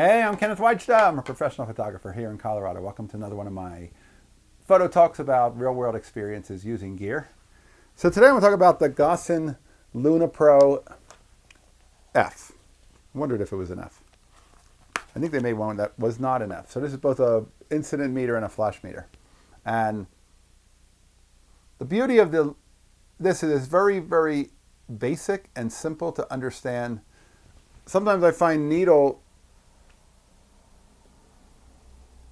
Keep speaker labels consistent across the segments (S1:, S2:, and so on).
S1: Hey, I'm Kenneth Wajda. I'm a professional photographer here in Colorado. Welcome to another one of my photo talks about real-world experiences using gear. So today I'm going to talk about the Gossen Luna Pro F. I wondered if it was an F. I think they made one that was not an F. So this is both a incident meter and a flash meter. And the beauty of this is very, very basic and simple to understand. Sometimes I find needle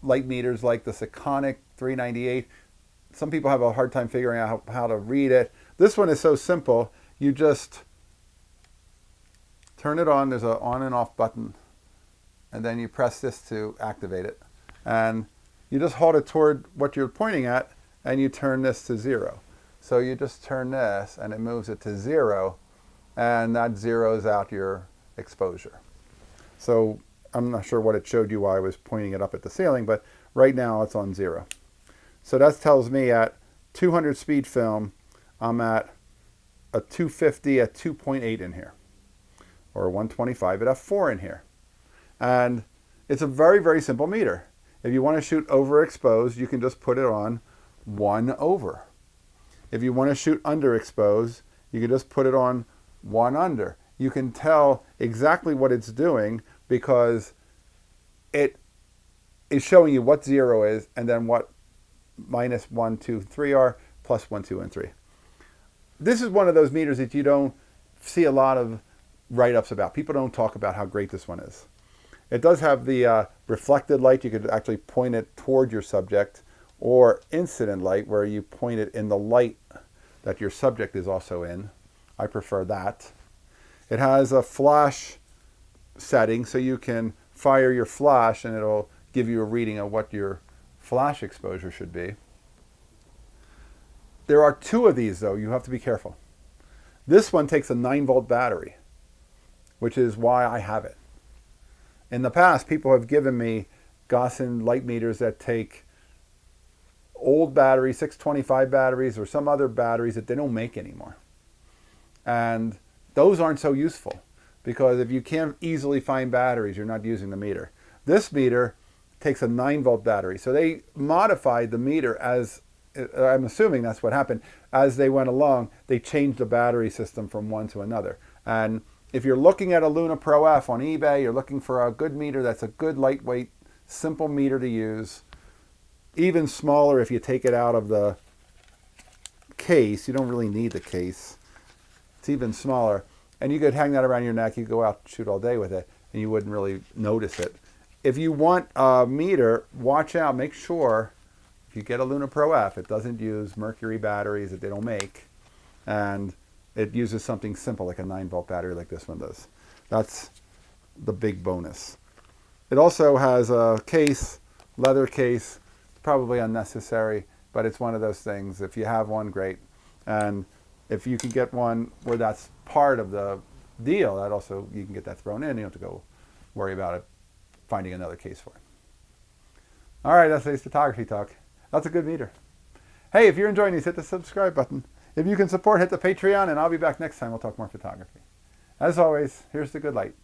S1: light meters like the Seconic 398. Some people have a hard time figuring out how to read it. This one is so simple. You just turn it on. There's an on and off button. And then you press this to activate it. And you just hold it toward what you're pointing at and you turn this to 0. So you just turn this and it moves it to 0. And that zeroes out your exposure. So I'm not sure what it showed you while I was pointing it up at the ceiling, but right now it's on 0. So that tells me at 200 speed film, I'm at a 250 at 2.8 in here, or 125 at f4 in here. And it's a very, very simple meter. If you want to shoot overexposed, you can just put it on 1 over. If you want to shoot underexposed, you can just put it on 1 under. You can tell exactly what it's doing because it is showing you what 0 is and then what minus 1, 2, 3 are, plus 1, 2, and 3. This is one of those meters that you don't see a lot of write-ups about. People don't talk about how great this one is. It does have the reflected light. You could actually point it toward your subject, or incident light where you point it in the light that your subject is also in. I prefer that. It has a flash setting, so you can fire your flash and it'll give you a reading of what your flash exposure should be. There are 2 of these though. You have to be careful. This one takes a 9-volt battery, which is why I have it. In the past, people have given me Gossen light meters that take old batteries, 625 batteries, or some other batteries that they don't make anymore. And those aren't so useful because if you can't easily find batteries, you're not using the meter. This meter takes a 9-volt battery. So they modified the meter as, I'm assuming that's what happened, as they went along, they changed the battery system from one to another. And if you're looking at a Luna Pro F on eBay, you're looking for a good meter that's a good lightweight, simple meter to use. Even smaller if you take it out of the case. You don't really need the case. It's even smaller. And you could hang that around your neck. You could go out and shoot all day with it, and you wouldn't really notice it. If you want a meter, watch out. Make sure if you get a Luna Pro F, it doesn't use mercury batteries that they don't make. And it uses something simple like a 9-volt battery like this one does. That's the big bonus. It also has a case, leather case. Probably unnecessary, but it's one of those things. If you have one, great. And if you can get one where that's part of the deal, that also you can get that thrown in. You don't have to go worry about it, finding another case for it. All right, that's today's photography talk. That's a good meter. Hey, if you're enjoying these, hit the subscribe button. If you can support, hit the Patreon, and I'll be back next time. We'll talk more photography. As always, here's the good light.